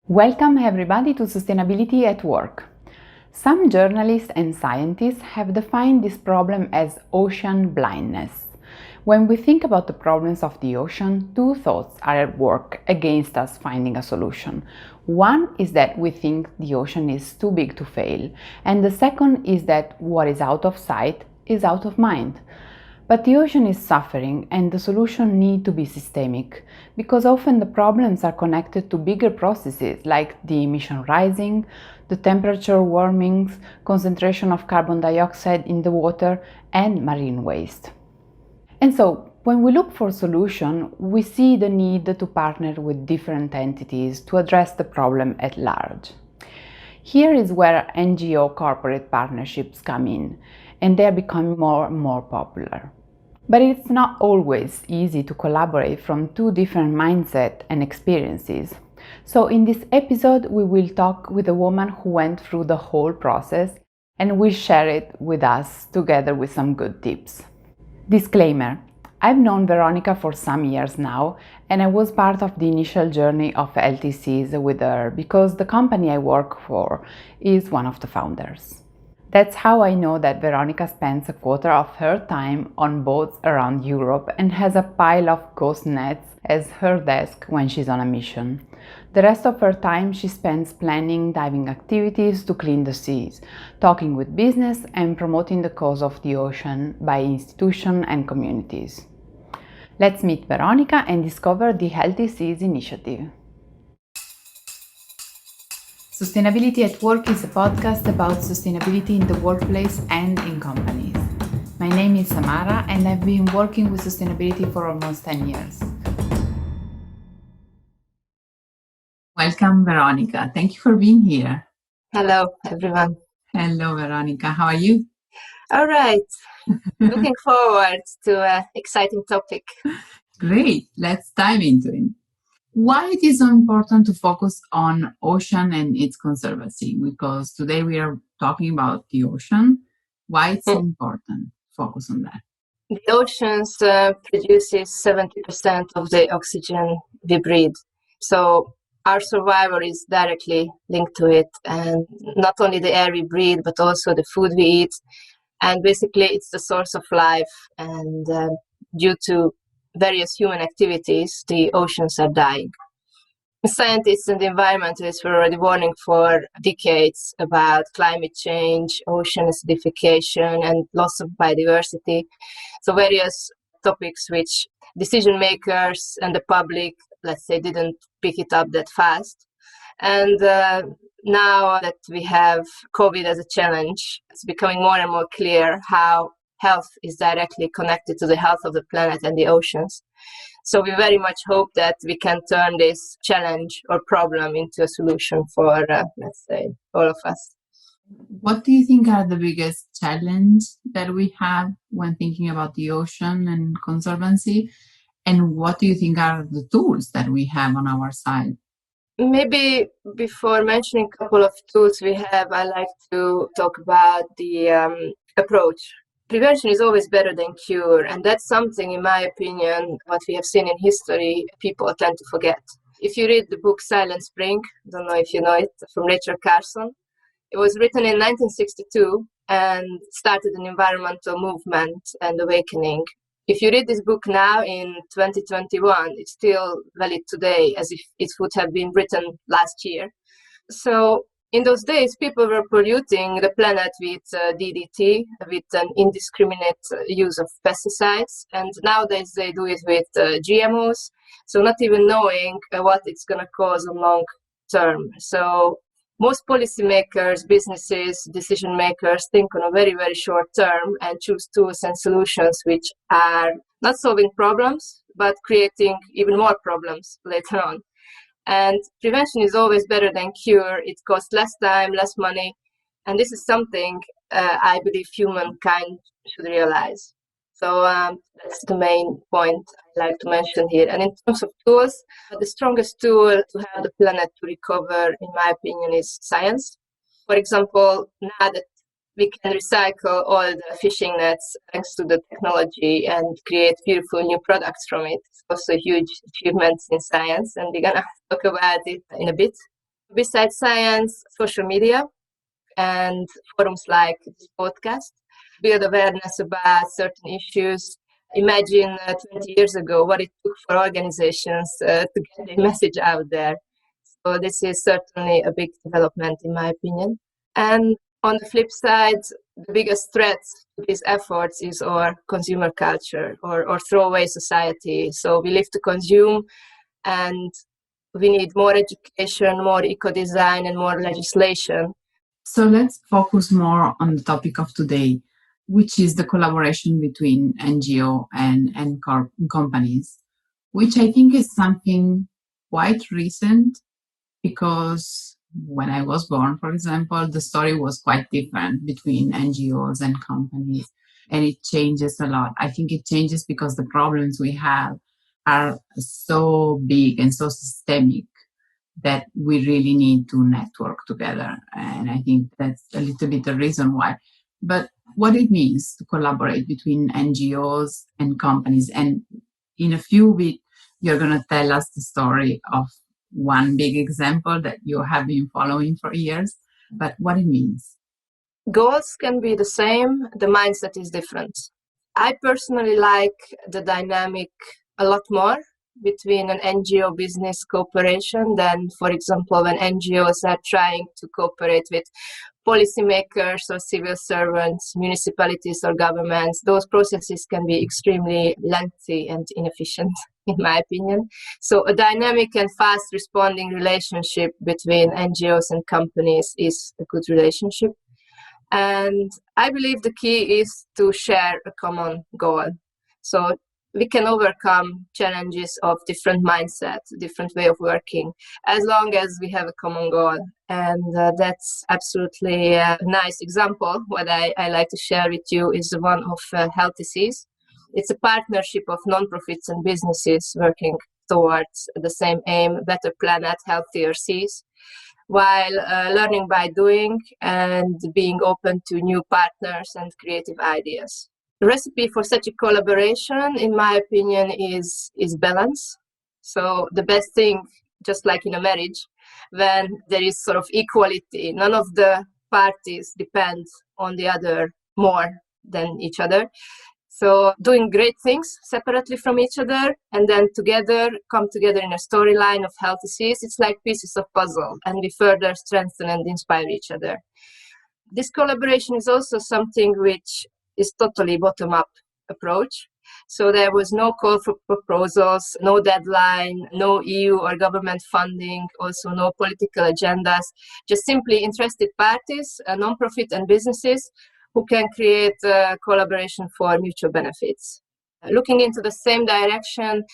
Welcome everybody to Sustainability at Work. Some journalists and scientists have defined this problem as ocean blindness. When we think about the problems of the ocean, two thoughts are at work against us finding a solution. One is that we think the ocean is too big to fail, and the second is that what is out of sight is out of mind. But the ocean is suffering and the solution needs to be systemic, because often the problems are connected to bigger processes like the emission rising, the temperature warming, concentration of carbon dioxide in the water, and marine waste. And so, when we look for a solution, we see the need to partner with different entities to address the problem at large. Here is where NGO-Corporate partnerships come in, and they are becoming more and more popular. But it's not always easy to collaborate from two different mindsets and experiences. So in this episode, we will talk with a woman who went through the whole process and will share it with us together with some good tips. Disclaimer: I've known Veronika for some years now, and I was part of the initial journey of LTCs with her because the company I work for is one of the founders. That's how I know that Veronika spends a quarter of her time on boats around Europe and has a pile of ghost nets as her desk when she's on a mission. The rest of her time she spends planning diving activities to clean the seas, talking with business and promoting the cause of the ocean by institutions and communities. Let's meet Veronika and discover the Healthy Seas initiative. Sustainability at Work is a podcast about sustainability in the workplace and in companies. My name is Samara and I've been working with sustainability for almost 10 years. Welcome, Veronika. Thank you for being here. Hello, everyone. Hello, Veronika. How are you? All right. Looking forward to an exciting topic. Great. Let's dive into it. Why it is so important to focus on ocean and its conservancy? Because today we are talking about the ocean. Why it's so important to focus on that? The oceans produces 70% of the oxygen we breathe. So our survival is directly linked to it. And not only the air we breathe, but also the food we eat. And basically it's the source of life. And due to various human activities, the oceans are dying. Scientists and environmentalists were already warning for decades about climate change, ocean acidification, and loss of biodiversity. So various topics which decision makers and the public, let's say, didn't pick it up that fast. And now that we have COVID as a challenge, it's becoming more and more clear how health is directly connected to the health of the planet and the oceans. So we very much hope that we can turn this challenge or problem into a solution for, let's say, all of us. What do you think are the biggest challenges that we have when thinking about the ocean and conservancy? And what do you think are the tools that we have on our side? Maybe before mentioning a couple of tools we have, I like to talk about the approach. Prevention is always better than cure, and that's something, in my opinion, what we have seen in history, people tend to forget. If you read the book Silent Spring, don't know if you know it, from Rachel Carson, it was written in 1962 and started an environmental movement and awakening. If you read this book now in 2021, it's still valid today as if it would have been written last year. So in those days, people were polluting the planet with DDT, with an indiscriminate use of pesticides. And nowadays they do it with GMOs, so not even knowing what it's going to cause on long term. So most policymakers, businesses, decision makers think on a very, very short term and choose tools and solutions which are not solving problems, but creating even more problems later on. And prevention is always better than cure. It costs less time, less money. And this is something I believe humankind should realize. So that's the main point I'd like to mention here. And in terms of tools, the strongest tool to help the planet to recover, in my opinion, is science. For example, now that we can recycle all the fishing nets thanks to the technology and create beautiful new products from it. It's also a huge achievement in science, and we're going to talk about it in a bit. Besides science, social media and forums like this podcast build awareness about certain issues. Imagine 20 years ago what it took for organizations to get the message out there. So this is certainly a big development in my opinion. And on the flip side, the biggest threat to these efforts is our consumer culture or throwaway society. So we live to consume, and we need more education, more eco-design, and more legislation. So let's focus more on the topic of today, which is the collaboration between NGO and companies, which I think is something quite recent, because when I was born, for example, the story was quite different between NGOs and companies, and it changes a lot. I think it changes because the problems we have are so big and so systemic that we really need to network together. And I think that's a little bit the reason why. But what it means to collaborate between NGOs and companies. And in a few weeks, you're going to tell us the story of one big example that you have been following for years, but what it means. Goals can be the same, the mindset is different. I personally like the dynamic a lot more between an NGO business cooperation than, for example, when NGOs are trying to cooperate with policymakers or civil servants, municipalities or governments. Those processes can be extremely lengthy and inefficient, in my opinion. So a dynamic and fast responding relationship between NGOs and companies is a good relationship. And I believe the key is to share a common goal. So we can overcome challenges of different mindsets, different way of working, as long as we have a common goal. And that's absolutely a nice example. What I like to share with you is the one of Healthy Seas. It's a partnership of non-profits and businesses working towards the same aim, better planet, healthier seas, while learning by doing and being open to new partners and creative ideas. The recipe for such a collaboration, in my opinion, is balance. So the best thing, just like in a marriage, when there is sort of equality, none of the parties depend on the other more than each other. So doing great things separately from each other and then come together in a storyline of Healthy Seas, it's like pieces of puzzle, and we further strengthen and inspire each other. This collaboration is also something which is totally bottom-up approach. So there was no call for proposals, no deadline, no EU or government funding, also no political agendas, just simply interested parties, non-profit and businesses who can create collaboration for mutual benefits. Looking into the same direction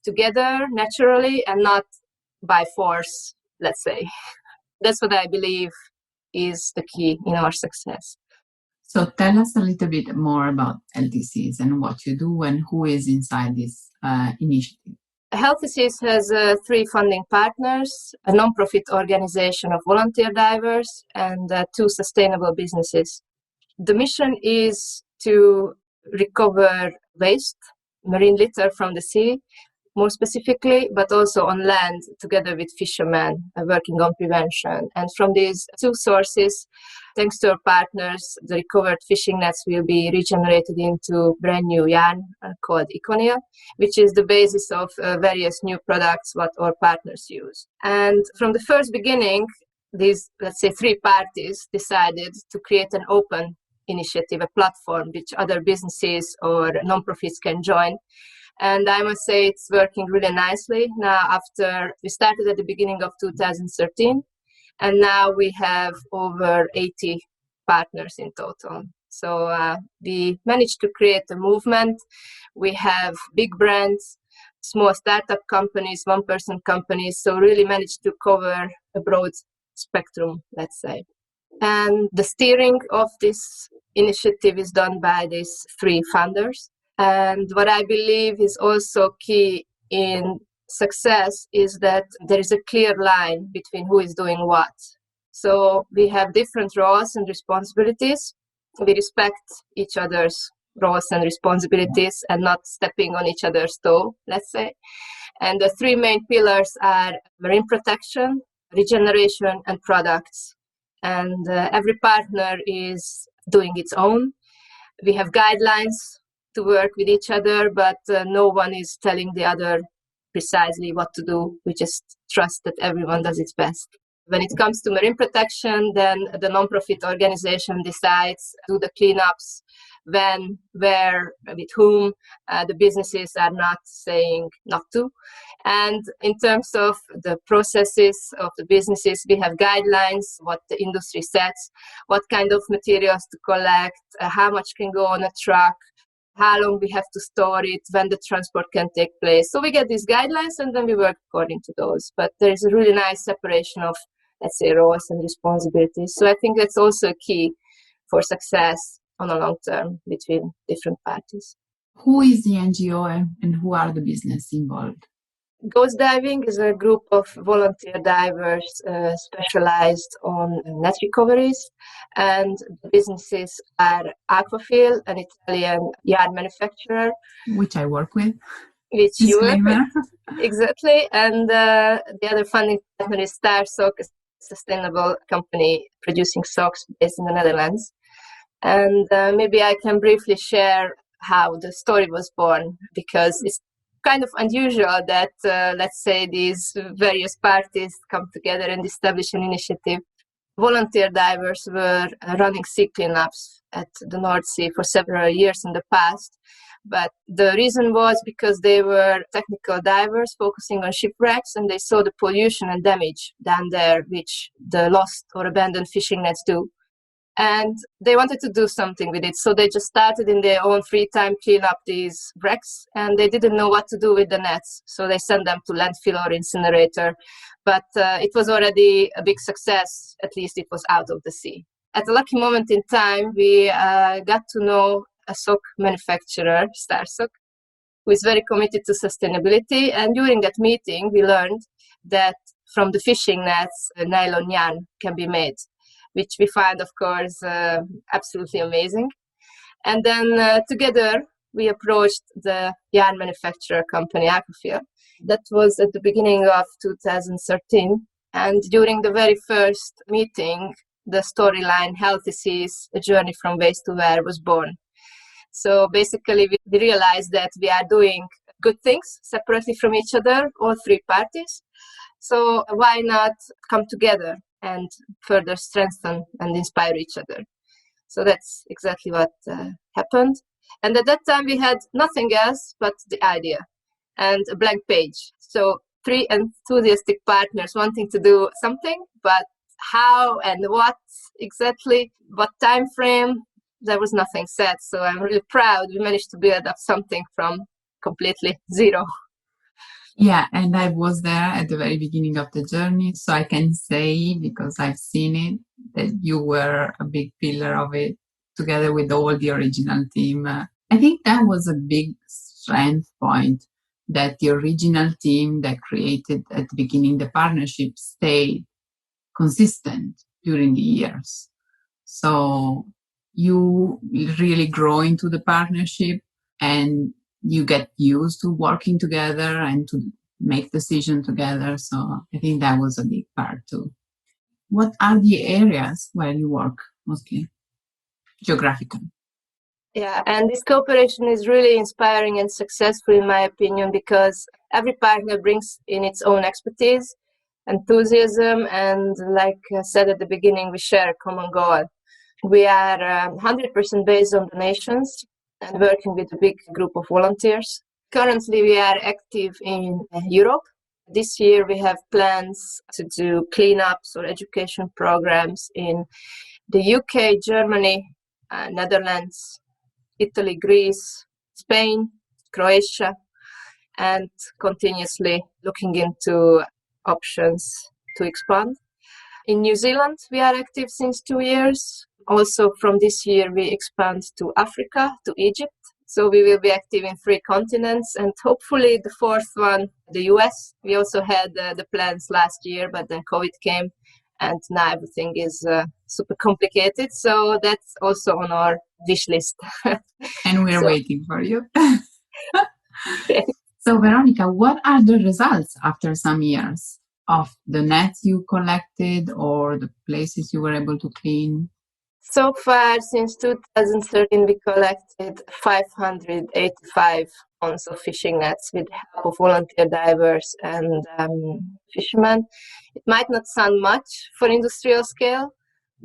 together naturally and not by force, let's say. That's what I believe is the key in our success. So tell us a little bit more about Healthy Seas and what you do and who is inside this initiative. Healthy Seas has 3 funding partners, a non-profit organization of volunteer divers, and 2 sustainable businesses. The mission is to recover waste, marine litter from the sea, more specifically, but also on land together with fishermen working on prevention. And from these 2 sources, thanks to our partners, the recovered fishing nets will be regenerated into brand new yarn called Econil, which is the basis of various new products what our partners use. And from the first beginning, these, let's say, 3 parties decided to create an open initiative, a platform which other businesses or non-profits can join. And I must say it's working really nicely now. After we started at the beginning of 2013, and now we have over 80 partners in total. So we managed to create a movement. We have big brands, small startup companies, one-person companies, so really managed to cover a broad spectrum, let's say. And the steering of this initiative is done by these 3 founders. And what I believe is also key in success is that there is a clear line between who is doing what. So we have different roles and responsibilities. We respect each other's roles and responsibilities and not stepping on each other's toe, let's say. And the 3 main pillars are marine protection, regeneration, and products. And every partner is doing its own. We have guidelines to work with each other, but no one is telling the other precisely what to do. We just trust that everyone does its best. When it comes to marine protection, then the non-profit organization decides to do the cleanups, when, where, with whom. The businesses are not saying not to. And in terms of the processes of the businesses, we have guidelines, what the industry sets, what kind of materials to collect, how much can go on a truck, how long we have to store it, when the transport can take place. So we get these guidelines and then we work according to those. But there is a really nice separation of, let's say, roles and responsibilities. So I think that's also a key for success on a long term between different parties. Who is the NGO and who are the business involved? Ghost diving is a group of volunteer divers specialized on net recoveries, and the businesses are Aquafil, an Italian yarn manufacturer, which I work with. Which you work with, exactly. And the other funding partner is StarSock, a sustainable company producing socks based in the Netherlands. And maybe I can briefly share how the story was born, because it's kind of unusual that, let's say, these various parties come together and establish an initiative. Volunteer divers were running sea cleanups at the North Sea for several years in the past. But the reason was because they were technical divers focusing on shipwrecks, and they saw the pollution and damage down there, which the lost or abandoned fishing nets do. And they wanted to do something with it. So they just started in their own free time, clean up these wrecks, and they didn't know what to do with the nets. So they sent them to landfill or incinerator. But it was already a big success. At least it was out of the sea. At a lucky moment in time, we got to know a sock manufacturer, StarSock, who is very committed to sustainability. And during that meeting, we learned that from the fishing nets, nylon yarn can be made, which we find, of course, absolutely amazing. And then together, we approached the yarn manufacturer company, Aquafil. That was at the beginning of 2013. And during the very first meeting, the storyline Healthy Seas, A Journey from Waste to Wear was born. So basically, we realized that we are doing good things separately from each other, all three parties. So why not come together and further strengthen and inspire each other? So that's exactly what happened. And at that time, we had nothing else but the idea and a blank page. So three enthusiastic partners wanting to do something, but how and what exactly, what time frame, there was nothing set. So I'm really proud we managed to build up something from completely zero. Yeah, and I was there at the very beginning of the journey, so I can say, because I've seen it, that you were a big pillar of it, together with all the original team. I think that was a big strength point, that the original team that created at the beginning the partnership stayed consistent during the years. So you really grow into the partnership, and you get used to working together and to make decisions together. So I think that was a big part too. What are the areas where you work mostly, geographically? Yeah, and this cooperation is really inspiring and successful, in my opinion, because every partner brings in its own expertise, enthusiasm, and like I said at the beginning, we share a common goal. We are 100% based on donations and working with a big group of volunteers. Currently, we are active in Europe. This year, we have plans to do cleanups or education programs in the UK, Germany, Netherlands, Italy, Greece, Spain, Croatia, and continuously looking into options to expand. In New Zealand, we are active since 2 years. Also, from this year, we expand to Africa, to Egypt. So we will be active in 3 continents, and hopefully the 4th one, the US. We also had the plans last year, but then COVID came, and now everything is super complicated. So that's also on our wish list. And we're waiting for you. So Veronika, what are the results after some years? of the nets you collected or the places you were able to clean? So far, since 2013, we collected 585 tons of fishing nets with the help of volunteer divers and fishermen. It might not sound much for industrial scale,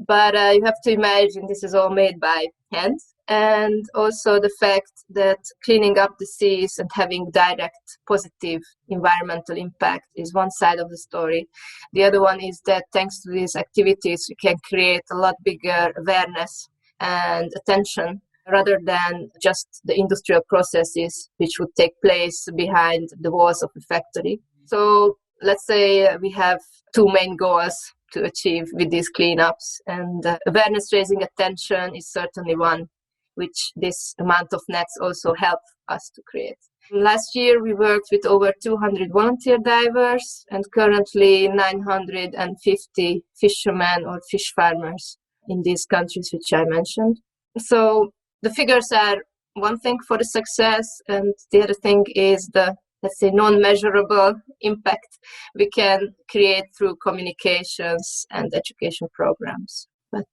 but you have to imagine this is all made by hand. And also the fact that cleaning up the seas and having direct positive environmental impact is one side of the story. The other one is that thanks to these activities, we can create a lot bigger awareness and attention rather than just the industrial processes which would take place behind the walls of a factory. So let's say we have two main goals to achieve with these cleanups, and awareness raising attention is certainly one which this amount of nets also help us to create. Last year we worked with over 200 volunteer divers and currently 950 fishermen or fish farmers in these countries which I mentioned. So the figures are one thing for the success, and the other thing is the, let's say, non-measurable impact we can create through communications and education programs. But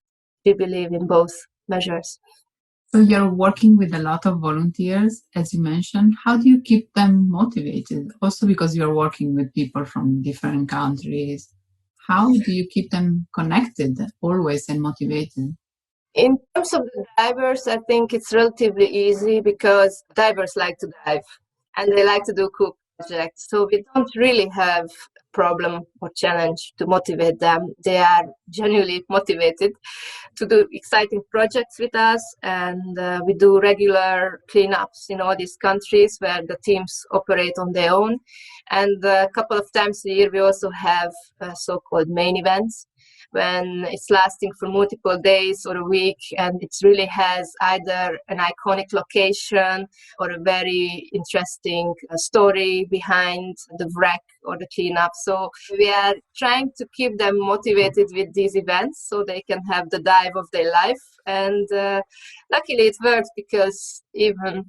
we believe in both measures. So you're working with a lot of volunteers, as you mentioned. How do you keep them motivated? Also because you're working with people from different countries. How do you keep them connected always and motivated? In terms of the divers, I think it's relatively easy because divers like to dive and they like to do cool projects. So we don't really have a problem or challenge to motivate them. They are genuinely motivated to do exciting projects with us, and we do regular cleanups in all these countries where the teams operate on their own. And a couple of times a year we also have so-called main events when it's lasting for multiple days or a week, and it really has either an iconic location or a very interesting story behind the wreck or the cleanup. So we are trying to keep them motivated with these events so they can have the dive of their life. And luckily it works, because even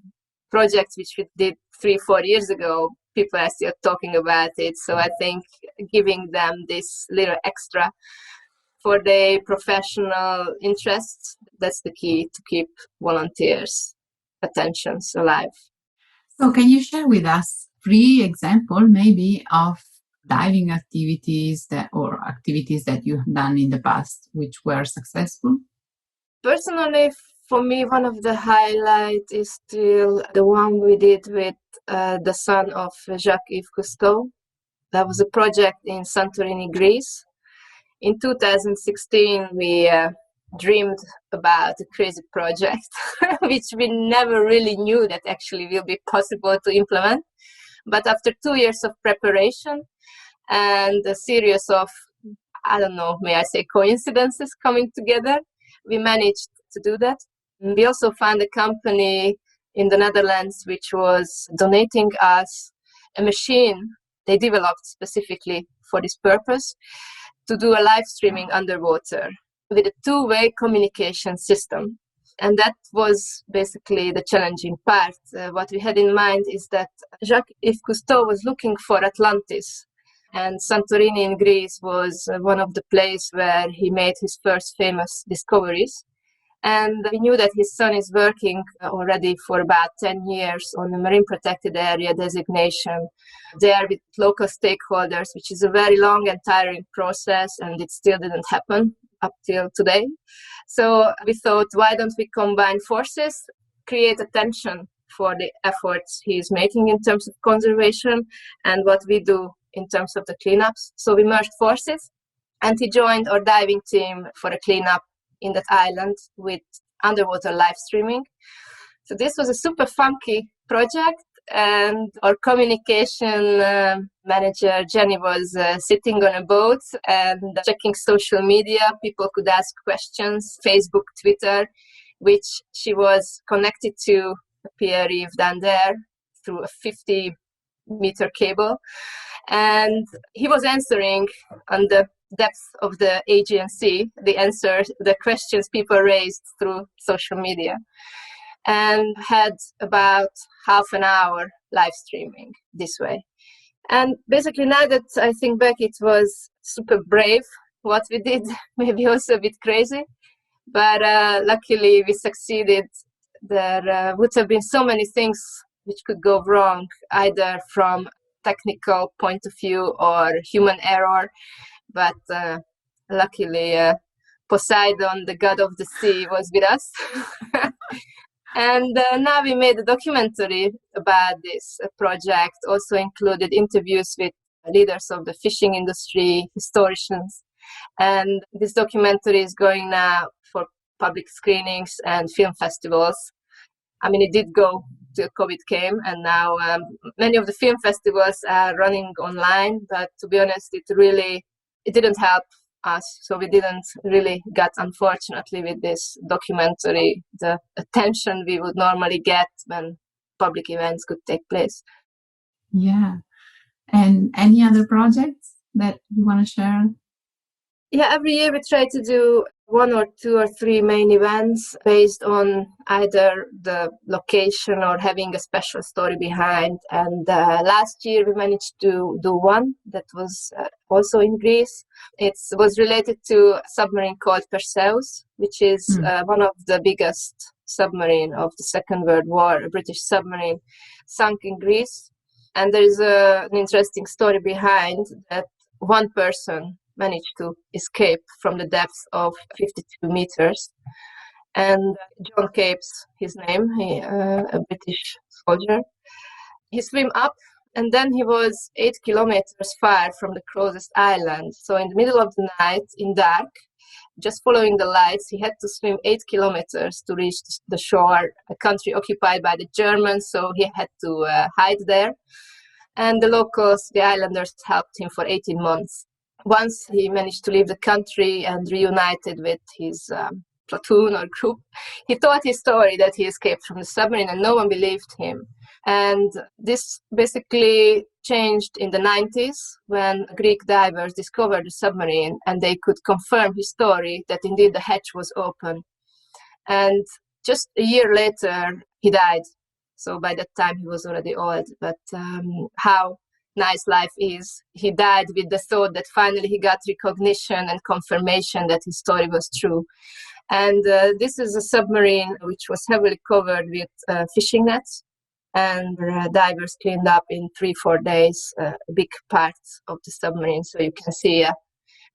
projects which we did 3-4 years ago, people are still talking about it. So I think giving them this little extra for their professional interests, that's the key to keep volunteers' attentions alive. So can you share with us 3 examples maybe of diving activities or activities that you have done in the past which were successful? Personally, for me, one of the highlights is still the one we did with the son of Jacques-Yves Cousteau. That was a project in Santorini, Greece. In 2016, we dreamed about a crazy project, which we never really knew that actually will be possible to implement. But after 2 years of preparation and a series of, I don't know, may I say coincidences coming together, we managed to do that. And we also found a company in the Netherlands which was donating us a machine they developed specifically for this purpose, to do a live streaming underwater with a two-way communication system. And that was basically the challenging part. What we had in mind is that Jacques-Yves Cousteau was looking for Atlantis, and Santorini in Greece was one of the places where he made his first famous discoveries. And we knew that his son is working already for about 10 years on a marine protected area designation there with local stakeholders, which is a very long and tiring process, and it still didn't happen up till today. So we thought, why don't we combine forces, create attention for the efforts he is making in terms of conservation and what we do in terms of the cleanups. So we merged forces, and he joined our diving team for a cleanup in that island with underwater live streaming. So this was a super funky project, and our communication manager, Jenny, was sitting on a boat and checking social media. People could ask questions, Facebook, Twitter, which she was connected to Pierre-Yves down there through a 50-meter cable. And he was answering on the depth of the Aegean Sea, the questions people raised through social media, and had about half an hour live streaming this way. And basically, now that I think back, it was super brave what we did, maybe also a bit crazy. But luckily, we succeeded. There would have been so many things which could go wrong, either from technical point of view or human error. But luckily, Poseidon, the god of the sea, was with us. And now we made a documentary about this project, also included interviews with leaders of the fishing industry, historians. And this documentary is going now for public screenings and film festivals. I mean, it did go till COVID came, and now many of the film festivals are running online, but to be honest, it didn't help us. So we didn't really get, unfortunately, with this documentary, the attention we would normally get when public events could take place. Yeah. And any other projects that you want to share? Yeah, every year we try to do 1 or 2 or 3 main events based on either the location or having a special story behind. And last year we managed to do one that was also in Greece. It was related to a submarine called Perseus, which is one of the biggest submarine of the Second World War, a British submarine sunk in Greece. And there is an interesting story behind that. One person managed to escape from the depth of 52 meters. And John Capes, his name, a British soldier, he swam up, and then he was 8 kilometers far from the closest island. So in the middle of the night, in dark, just following the lights, he had to swim 8 kilometers to reach the shore, a country occupied by the Germans, so he had to hide there. And the locals, the islanders, helped him for 18 months. Once he managed to leave the country and reunited with his platoon or group, he told his story that he escaped from the submarine, and no one believed him. And this basically changed in the 90s when Greek divers discovered the submarine, and they could confirm his story that indeed the hatch was open. And just a year later, he died. So by that time, he was already old. But how nice life is. He died with the thought that finally he got recognition and confirmation that his story was true. And this is a submarine which was heavily covered with fishing nets. And divers cleaned up in 3-4 days big parts of the submarine. So you can see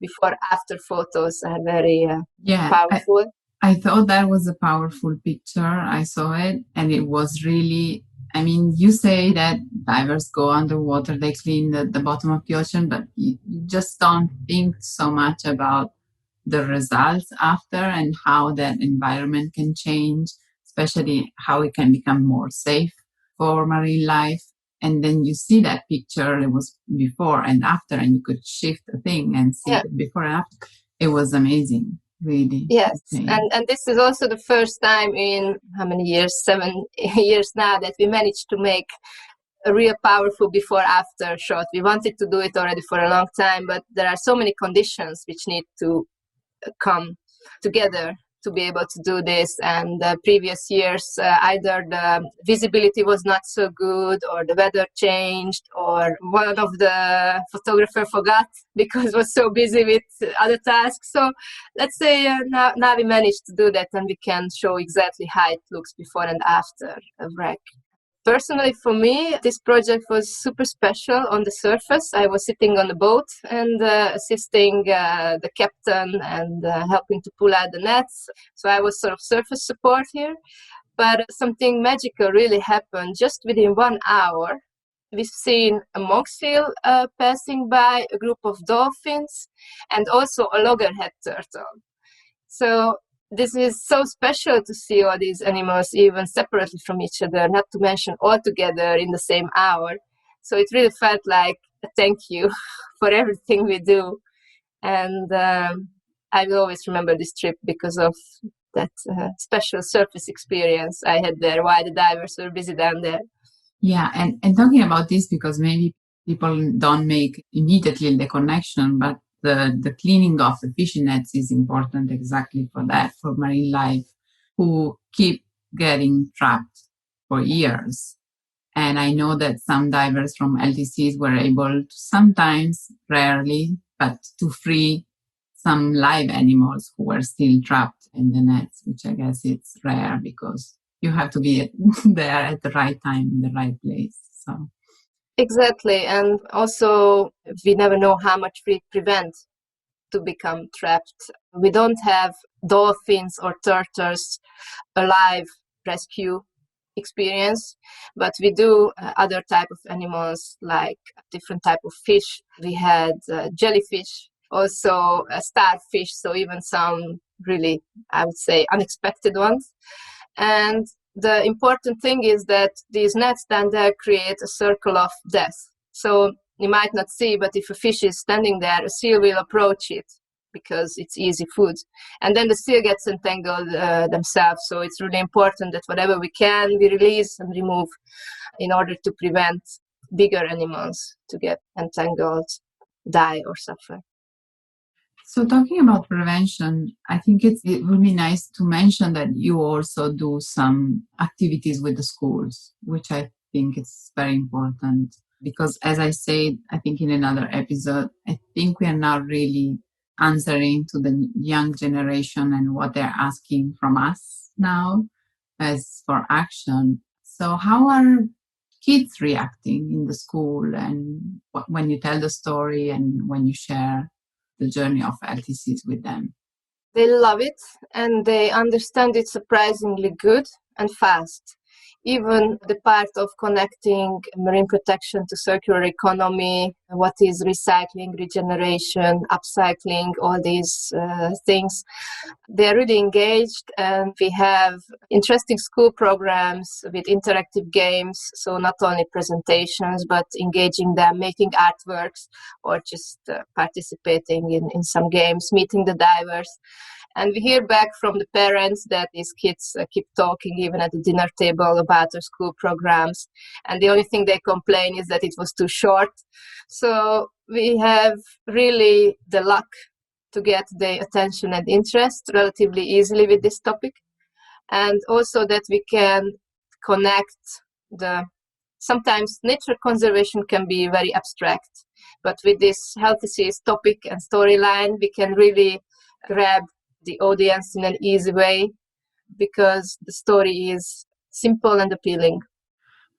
before-after photos are very powerful. I thought that was a powerful picture. I saw it, and it was really, I mean, you say that divers go underwater, they clean the bottom of the ocean, but you just don't think so much about the results after and how that environment can change, especially how it can become more safe for marine life. And then you see that picture, it was before and after, and you could shift the thing and see it before and after. It was amazing. Really. Yes, and this is also the first time in how many years, 7 years now, that we managed to make a real powerful before-after shot. We wanted to do it already for a long time, but there are so many conditions which need to come together to be able to do this. And previous years, either the visibility was not so good, or the weather changed, or one of the photographers forgot because was so busy with other tasks. So let's say now we managed to do that, and we can show exactly how it looks before and after a wreck. Personally, for me, this project was super special on the surface. I was sitting on the boat and assisting the captain and helping to pull out the nets. So I was sort of surface support here. But something magical really happened. Just within 1 hour, we've seen a monk seal passing by, a group of dolphins, and also a loggerhead turtle. So this is so special to see all these animals even separately from each other, not to mention all together in the same hour. So it really felt like a thank you for everything we do. And I will always remember this trip because of that special surface experience I had there while the divers were busy down there. Yeah, and talking about this, because maybe people don't make immediately the connection, but the cleaning of the fishing nets is important exactly for that, for marine life, who keep getting trapped for years. And I know that some divers from LTCs were able to sometimes, rarely, but to free some live animals who were still trapped in the nets, which I guess it's rare because you have to be there at the right time in the right place. So exactly, and also we never know how much we prevent to become trapped. We don't have dolphins or turtles alive rescue experience, but we do other type of animals like different type of fish. We had jellyfish, also starfish, so even some really, I would say, unexpected ones. And the important thing is that these nets then there create a circle of death. So you might not see, but if a fish is standing there, a seal will approach it because it's easy food. And then the seal gets entangled themselves. So it's really important that whatever we can, we release and remove in order to prevent bigger animals to get entangled, die, or suffer. So talking about prevention, I think it would be nice to mention that you also do some activities with the schools, which I think is very important because, as I said, I think in another episode, I think we are not really answering to the young generation and what they're asking from us now as for action. So how are kids reacting in the school and when you tell the story and when you share the journey of LTCs with them? They love it and they understand it surprisingly good and fast. Even the part of connecting marine protection to circular economy, what is recycling, regeneration, upcycling, all these things, they're really engaged, and we have interesting school programs with interactive games, so not only presentations, but engaging them, making artworks, or just participating in some games, meeting the divers. And we hear back from the parents that these kids keep talking even at the dinner table about their school programs. And the only thing they complain is that it was too short. So we have really the luck to get their attention and interest relatively easily with this topic. And also that we can connect sometimes nature conservation can be very abstract, but with this healthy seas topic and storyline, we can really grab the audience in an easy way because the story is simple and appealing.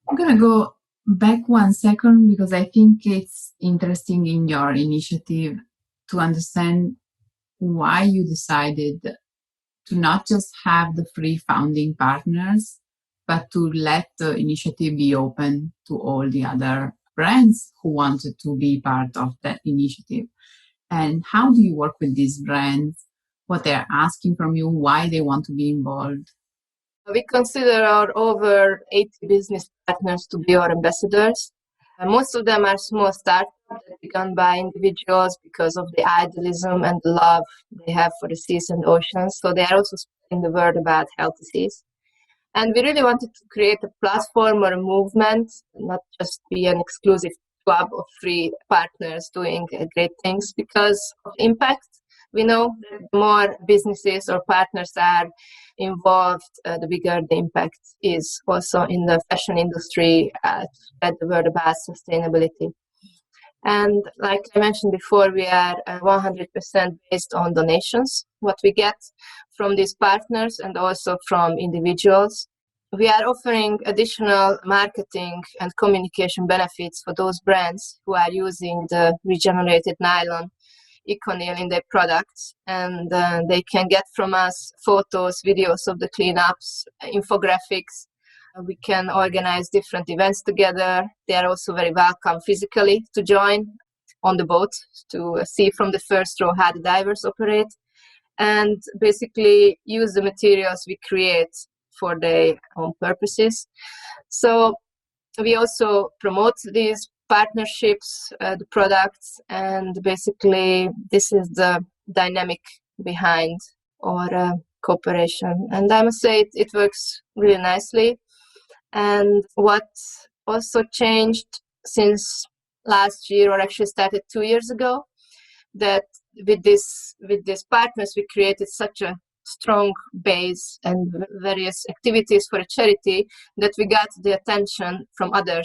I'm going to go back 1 second because I think it's interesting in your initiative to understand why you decided to not just have the free founding partners, but to let the initiative be open to all the other brands who wanted to be part of that initiative. And how do you work with these brands? What they're asking from you, why they want to be involved? We consider our over 80 business partners to be our ambassadors. Most of them are small startups that begun by individuals because of the idealism and the love they have for the seas and oceans. So they are also spreading the word about healthy seas. And we really wanted to create a platform or a movement, not just be an exclusive club of free partners doing great things, because of impact. We know that the more businesses or partners are involved, the bigger the impact is also in the fashion industry to spread the word about sustainability. And like I mentioned before, we are 100% based on donations, what we get from these partners and also from individuals. We are offering additional marketing and communication benefits for those brands who are using the regenerated nylon ECONYL in their products, and they can get from us photos, videos of the cleanups, infographics. We can organize different events together. They are also very welcome physically to join on the boat to see from the first row how the divers operate and basically use the materials we create for their own purposes. So we also promote these partnerships, the products, and basically this is the dynamic behind our cooperation. And I must say it works really nicely. And what also changed since last year, or actually started 2 years ago, that with these partners we created such a strong base and various activities for a charity that we got the attention from other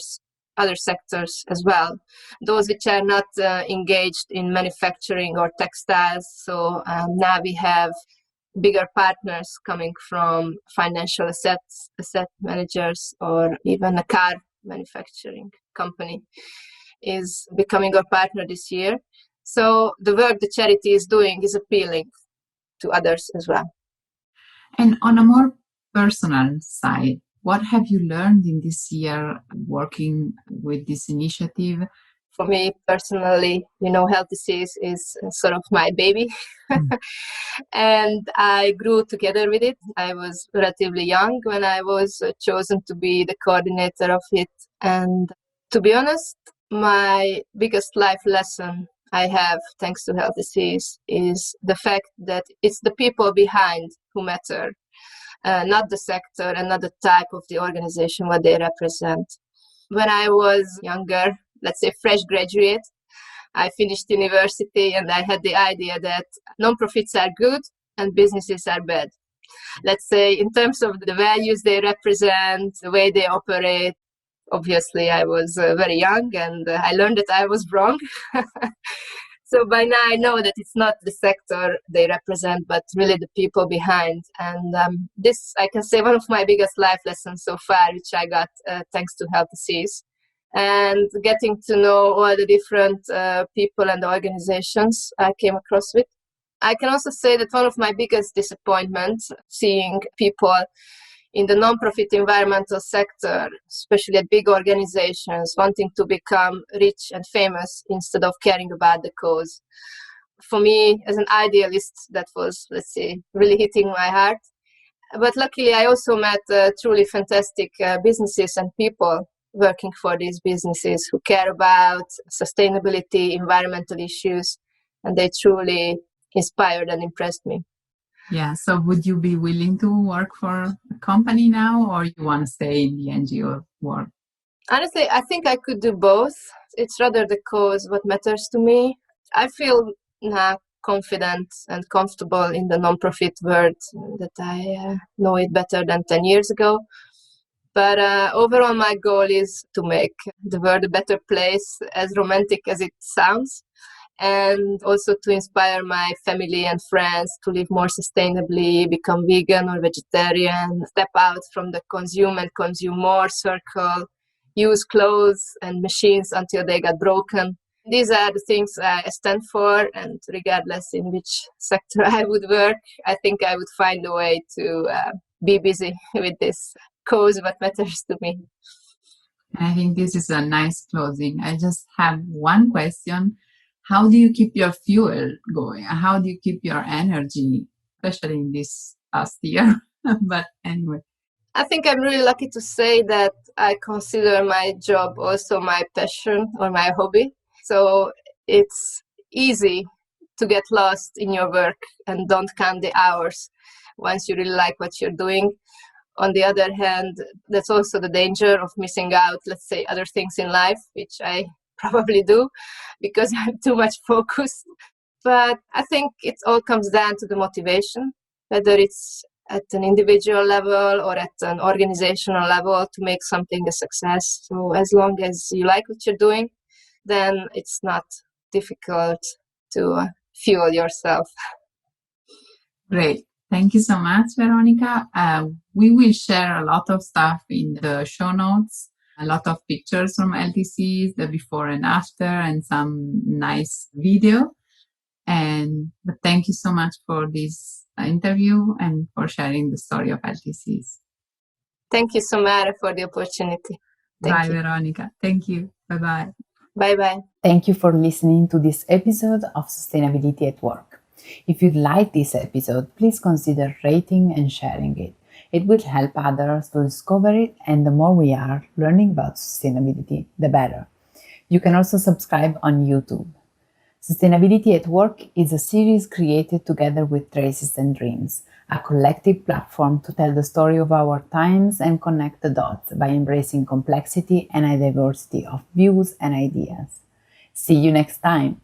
sectors as well, those which are not engaged in manufacturing or textiles. So now we have bigger partners coming from financial asset managers, or even a car manufacturing company is becoming our partner this year. So the work the charity is doing is appealing to others as well. And on a more personal side, what have you learned in this year working with this initiative? For me personally, health disease is sort of my baby. And I grew together with it. I was relatively young when I was chosen to be the coordinator of it. And to be honest, my biggest life lesson I have, thanks to health disease, is the fact that it's the people behind who matter, not the sector and not the type of the organization, what they represent. When I was younger, let's say fresh graduate, I finished university and I had the idea that non-profits are good and businesses are bad. Let's say in terms of the values they represent, the way they operate. Obviously, I was very young and I learned that I was wrong. So by now I know that it's not the sector they represent, but really the people behind. And this, I can say, one of my biggest life lessons so far, which I got thanks to health disease. And getting to know all the different people and organizations I came across with. I can also say that one of my biggest disappointments, seeing people in the non-profit environmental sector, especially at big organizations, wanting to become rich and famous instead of caring about the cause. For me, as an idealist, that was, let's say, really hitting my heart. But luckily, I also met truly fantastic businesses and people working for these businesses who care about sustainability, environmental issues, and they truly inspired and impressed me. Yeah, so would you be willing to work for a company now, or you want to stay in the NGO world? Honestly, I think I could do both. It's rather the cause what matters to me. I feel now confident and comfortable in the non-profit world, that I know it better than 10 years ago. But overall, my goal is to make the world a better place, as romantic as it sounds, and also to inspire my family and friends to live more sustainably, become vegan or vegetarian, step out from the consume and consume more circle, use clothes and machines until they got broken. These are the things I stand for, and regardless in which sector I would work, I think I would find a way to be busy with this cause what matters to me. I think this is a nice closing. I just have one question. How do you keep your fuel going? How do you keep your energy, especially in this past year? But anyway. I think I'm really lucky to say that I consider my job also my passion or my hobby. So it's easy to get lost in your work and don't count the hours once you really like what you're doing. On the other hand, that's also the danger of missing out, let's say, other things in life, which I probably do because I'm too much focused. But I think it all comes down to the motivation, whether it's at an individual level or at an organizational level, to make something a success. So as long as you like what you're doing, then it's not difficult to fuel yourself. Great. Thank you so much, Veronika. We will share a lot of stuff in the show notes, a lot of pictures from LTCs, the before and after, and some nice video. But thank you so much for this interview and for sharing the story of LTCs. Thank you, Samara, for the opportunity. Bye, Veronika. Thank you. Bye-bye. Bye-bye. Thank you for listening to this episode of Sustainability at Work. If you like this episode, please consider rating and sharing it. It will help others to discover it, and the more we are learning about sustainability, the better. You can also subscribe on YouTube. Sustainability at Work is a series created together with Traces.Dreams, a collective platform to tell the story of our times and connect the dots by embracing complexity and a diversity of views and ideas. See you next time!